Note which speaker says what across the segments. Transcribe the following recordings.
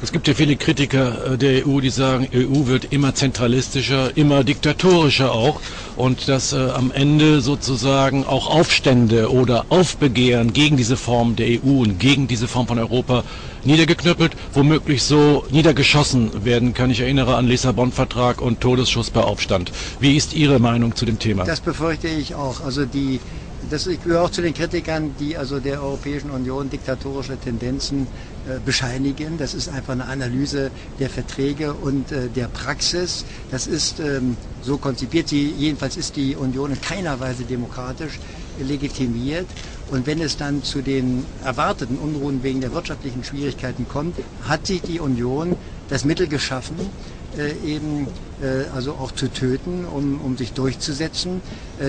Speaker 1: Es gibt ja viele Kritiker der EU, die sagen, EU wird immer zentralistischer, immer diktatorischer auch und dass am Ende sozusagen auch Aufstände oder Aufbegehren gegen diese Form der EU und gegen diese Form von Europa niedergeknüppelt, womöglich so niedergeschossen werden kann. Ich erinnere an Lissabon-Vertrag und Todesschuss bei Aufstand. Wie ist Ihre Meinung zu dem Thema?
Speaker 2: Das befürchte ich auch. Also ich gehöre auch zu den Kritikern, die also der Europäischen Union diktatorische Tendenzen bescheinigen. Das ist einfach eine Analyse der Verträge und der Praxis. Das ist so konzipiert. Jedenfalls ist die Union in keiner Weise demokratisch legitimiert. Und wenn es dann zu den erwarteten Unruhen wegen der wirtschaftlichen Schwierigkeiten kommt, hat sich die Union das Mittel geschaffen, also auch zu töten, um sich durchzusetzen.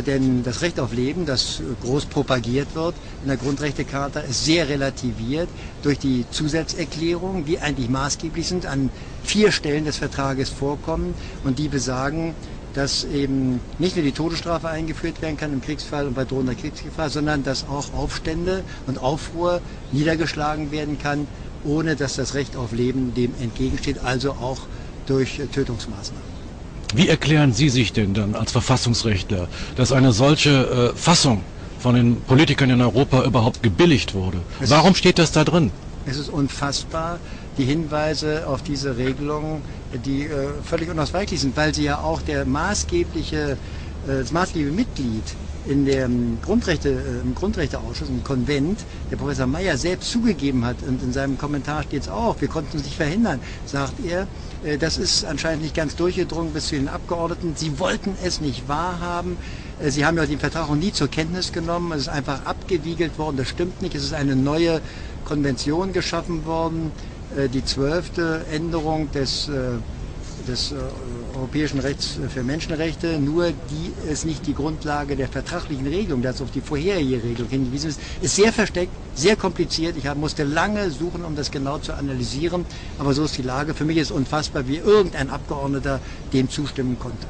Speaker 2: Denn das Recht auf Leben, das groß propagiert wird in der Grundrechtecharta, ist sehr relativiert durch die Zusatzerklärungen, die eigentlich maßgeblich sind, an 4 Stellen des Vertrages vorkommen und die besagen, dass eben nicht nur die Todesstrafe eingeführt werden kann im Kriegsfall und bei drohender Kriegsgefahr, sondern dass auch Aufstände und Aufruhr niedergeschlagen werden kann, ohne dass das Recht auf Leben dem entgegensteht, also auch durch Tötungsmaßnahmen.
Speaker 1: Wie erklären Sie sich denn dann als Verfassungsrechtler, dass eine solche Fassung von den Politikern in Europa überhaupt gebilligt wurde? Warum steht das da drin?
Speaker 2: Es ist unfassbar, die Hinweise auf diese Regelungen, die völlig unausweichlich sind, weil sie ja auch das maßgebliche Mitglied im Grundrechteausschuss, im Konvent, der Professor Meyer selbst zugegeben hat, und in seinem Kommentar steht es auch, wir konnten es nicht verhindern, sagt er, das ist anscheinend nicht ganz durchgedrungen bis zu den Abgeordneten, sie wollten es nicht wahrhaben, sie haben ja den Vertrag auch nie zur Kenntnis genommen, es ist einfach abgewiegelt worden, das stimmt nicht, es ist eine neue Konvention geschaffen worden, die 12. Änderung des Europäischen Rechts für Menschenrechte, nur die ist nicht die Grundlage der vertraglichen Regelung, das auf die vorherige Regelung hingewiesen ist sehr versteckt, sehr kompliziert. Ich musste lange suchen, um das genau zu analysieren, aber so ist die Lage. Für mich ist unfassbar, wie irgendein Abgeordneter dem zustimmen konnte.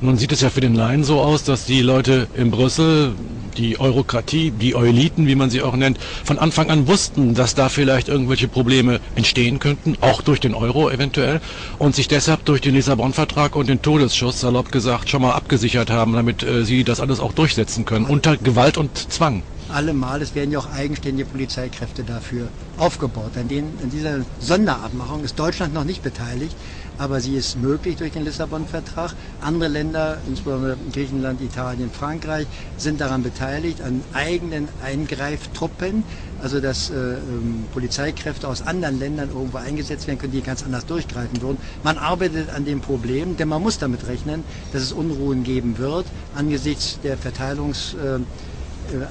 Speaker 1: Nun sieht es ja für den Laien so aus, dass die Leute in Brüssel, die Eurokratie, die Eliten, wie man sie auch nennt, von Anfang an wussten, dass da vielleicht irgendwelche Probleme entstehen könnten, auch durch den Euro eventuell, und sich deshalb durch den Lissabon-Vertrag und den Todesschuss, salopp gesagt, schon mal abgesichert haben, damit sie das alles auch durchsetzen können, unter Gewalt und Zwang.
Speaker 2: Allemal, es werden ja auch eigenständige Polizeikräfte dafür aufgebaut. In dieser Sonderabmachung ist Deutschland noch nicht beteiligt, aber sie ist möglich durch den Lissabon-Vertrag. Andere Länder, insbesondere Griechenland, Italien, Frankreich, sind daran beteiligt, an eigenen Eingreiftruppen, also dass Polizeikräfte aus anderen Ländern irgendwo eingesetzt werden können, die ganz anders durchgreifen würden. Man arbeitet an dem Problem, denn man muss damit rechnen, dass es Unruhen geben wird, angesichts der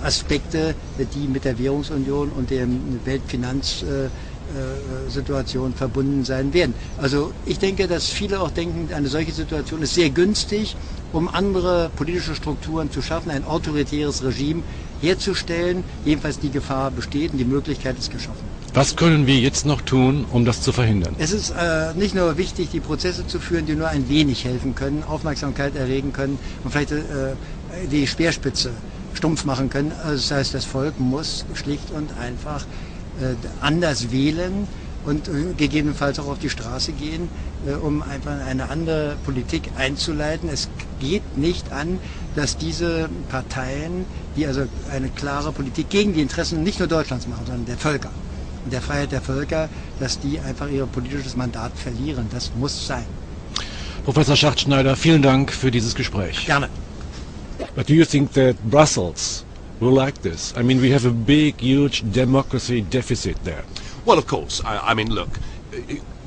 Speaker 2: Aspekte, die mit der Währungsunion und der Weltfinanzsituation verbunden sein werden. Also ich denke, dass viele auch denken, eine solche Situation ist sehr günstig, um andere politische Strukturen zu schaffen, ein autoritäres Regime herzustellen. Jedenfalls die Gefahr besteht und die Möglichkeit ist geschaffen.
Speaker 1: Was können wir jetzt noch tun, um das zu verhindern?
Speaker 2: Es ist nicht nur wichtig, die Prozesse zu führen, die nur ein wenig helfen können, Aufmerksamkeit erregen können und vielleicht die Speerspitze stumpf machen können. Also das heißt, das Volk muss schlicht und einfach anders wählen und gegebenenfalls auch auf die Straße gehen, um einfach eine andere Politik einzuleiten. Es geht nicht an, dass diese Parteien, die also eine klare Politik gegen die Interessen nicht nur Deutschlands machen, sondern der Völker und der Freiheit der Völker, dass die einfach ihr politisches Mandat verlieren. Das muss sein.
Speaker 1: Professor Schachtschneider, vielen Dank für dieses Gespräch.
Speaker 2: Gerne.
Speaker 1: But do you think that Brussels will like this? I mean, we have a big, huge democracy deficit there.
Speaker 3: Well, of course. I mean, look,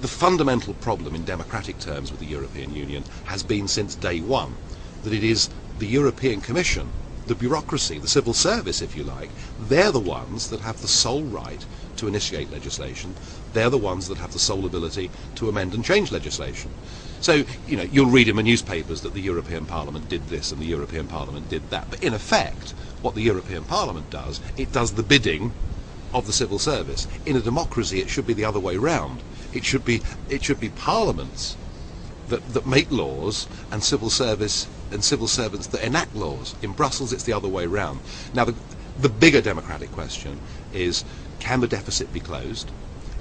Speaker 3: the fundamental problem in democratic terms with the European Union has been since day one that it is the European Commission, the bureaucracy, the civil service, if you like, they're the ones that have the sole right to initiate legislation. They're the ones that have the sole ability to amend and change legislation. So, you know, you'll read in the newspapers that the European Parliament did this and the European Parliament did that. But in effect, what the European Parliament does, it does the bidding of the civil service. In a democracy, it should be the other way round. It should be parliaments that make laws and civil servants that enact laws. In Brussels, it's the other way round. Now, the bigger democratic question is, can the deficit be closed?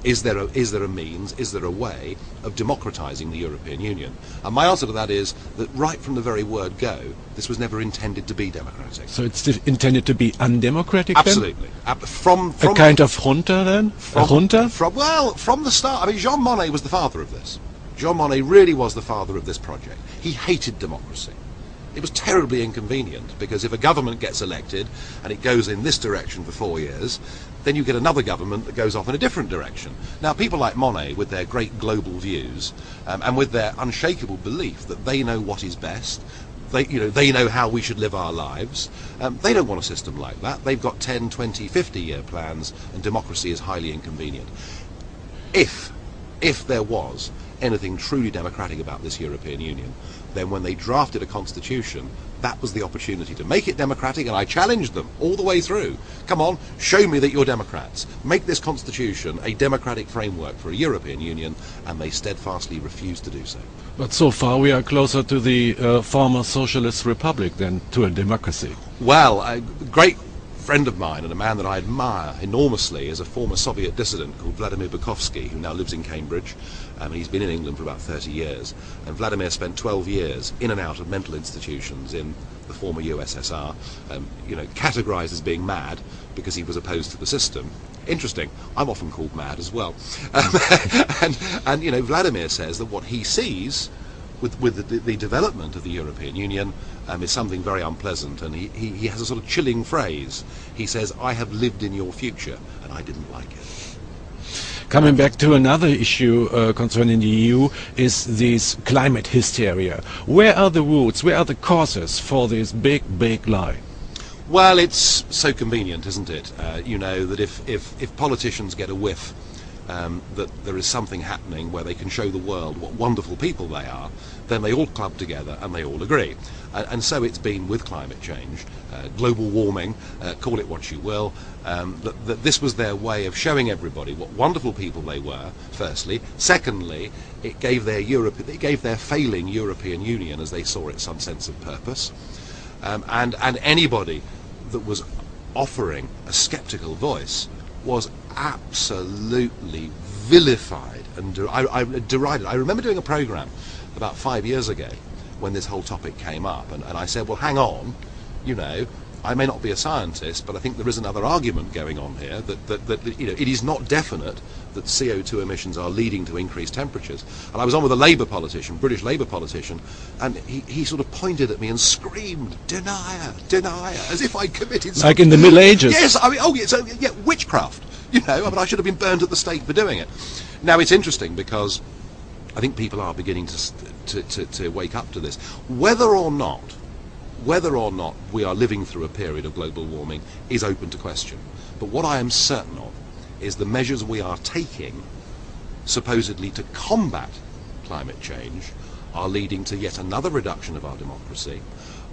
Speaker 3: Is there a means, is there a way of democratising the European Union? And my answer to that is that right from the very word go, this was never intended to be democratic.
Speaker 1: So it's intended to be undemocratic
Speaker 3: Absolutely.
Speaker 1: then?
Speaker 3: From
Speaker 1: a kind of junta then? A junta?
Speaker 3: From the start. I mean, Jean Monnet was the father of this. Jean Monnet really was the father of this project. He hated democracy. It was terribly inconvenient because if a government gets elected and it goes in this direction for 4 years, then you get another government that goes off in a different direction. Now, people like Monnet, with their great global views and with their unshakable belief that they know what is best, they know how we should live our lives, they don't want a system like that. They've got 10, 20, 50-year plans, and democracy is highly inconvenient. If there was anything truly democratic about this European Union, then when they drafted a constitution, that was the opportunity to make it democratic, and I challenged them all the way through. Come on, show me that you're Democrats. Make this constitution a democratic framework for a European Union, and they steadfastly refused to do so.
Speaker 1: But so far we are closer to the former socialist republic than to a democracy.
Speaker 3: Well, a great friend of mine and a man that I admire enormously is a former Soviet dissident called Vladimir Bukovsky, who now lives in Cambridge. He's been in England for about 30 years. And Vladimir spent 12 years in and out of mental institutions in the former USSR, categorized as being mad because he was opposed to the system. Interesting. I'm often called mad as well. And Vladimir says that what he sees with the development of the European Union is something very unpleasant, and he has a sort of chilling phrase. He says, "I have lived in your future, and I didn't like it."
Speaker 1: Coming back to another issue concerning the EU is this climate hysteria. Where are the roots, where are the causes for this big lie?
Speaker 3: Well, it's so convenient, isn't it? That if politicians get a whiff that there is something happening where they can show the world what wonderful people they are, then they all club together and they all agree. And so it's been with climate change, global warming, call it what you will, that this was their way of showing everybody what wonderful people they were, firstly. Secondly, it gave their failing European Union, as they saw it, some sense of purpose. And anybody that was offering a sceptical voice was absolutely vilified and derided. I remember doing a programme about 5 years ago when this whole topic came up, and I said, well, hang on, I may not be a scientist, but I think there is another argument going on here that it is not definite that CO2 emissions are leading to increased temperatures. And I was on with a Labour politician, British Labour politician, and he sort of pointed at me and screamed, "Denier, denier," as if I'd committed something.
Speaker 1: Like in the Middle Ages.
Speaker 3: Yes, I mean, witchcraft. I should have been burned at the stake for doing it. Now, it's interesting because I think people are beginning to wake up to this. Whether or not we are living through a period of global warming is open to question. But what I am certain of is the measures we are taking, supposedly to combat climate change, are leading to yet another reduction of our democracy,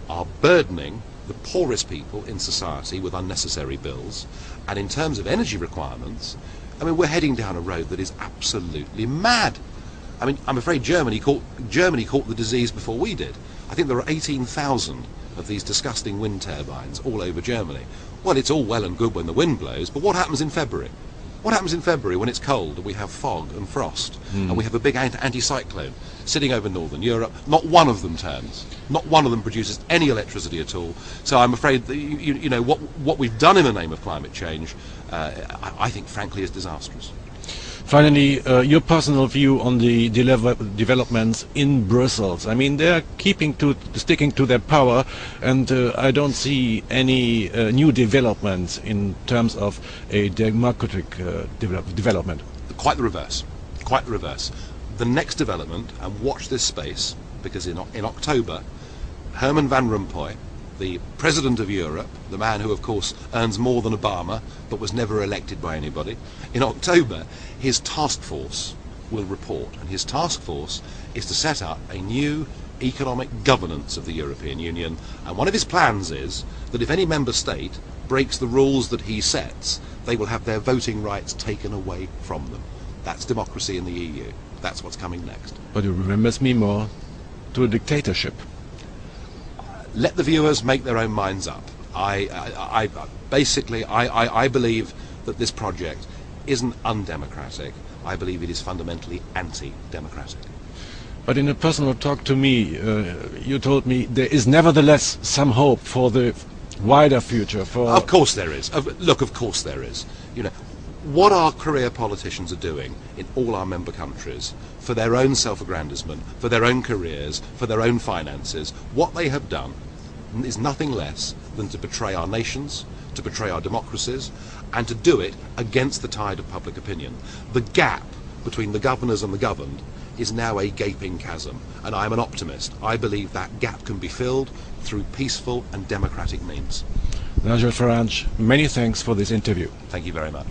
Speaker 3: are burdening the poorest people in society with unnecessary bills, and in terms of energy requirements, I mean, we're heading down a road that is absolutely mad. I mean, I'm afraid Germany caught the disease before we did. I think there are 18,000 of these disgusting wind turbines all over Germany. Well, it's all well and good when the wind blows, but what happens in February? What happens in February when it's cold and we have fog and frost and we have a big anticyclone sitting over northern Europe? Not one of them turns. Not one of them produces any electricity at all. So I'm afraid that, what we've done in the name of climate change, I think, frankly, is disastrous.
Speaker 1: Finally, your personal view on the developments in Brussels. I mean, they're sticking to their power, and I don't see any new developments in terms of a democratic development.
Speaker 3: Quite the reverse. Quite the reverse. The next development, and watch this space, because in October, Herman Van Rompuy, the President of Europe, the man who, of course, earns more than Obama, but was never elected by anybody, in October, his task force will report, and his task force is to set up a new economic governance of the European Union, and one of his plans is that if any member state breaks the rules that he sets, they will have their voting rights taken away from them. That's democracy in the EU. That's what's coming next.
Speaker 1: But it remembers me more to a dictatorship.
Speaker 3: Let the viewers make their own minds up. I believe that this project isn't undemocratic. I believe it is fundamentally anti-democratic.
Speaker 1: But in a personal talk to me, you told me there is nevertheless some hope for the wider future.
Speaker 3: Of course there is. Look, of course there is. You know, what our career politicians are doing in all our member countries for their own self-aggrandizement, for their own careers, for their own finances, what they have done is nothing less than to betray our nations, to betray our democracies, and to do it against the tide of public opinion. The gap between the governors and the governed is now a gaping chasm, and I am an optimist. I believe that gap can be filled through peaceful and democratic means.
Speaker 1: Nigel Farage, many thanks for this interview.
Speaker 3: Thank you very much.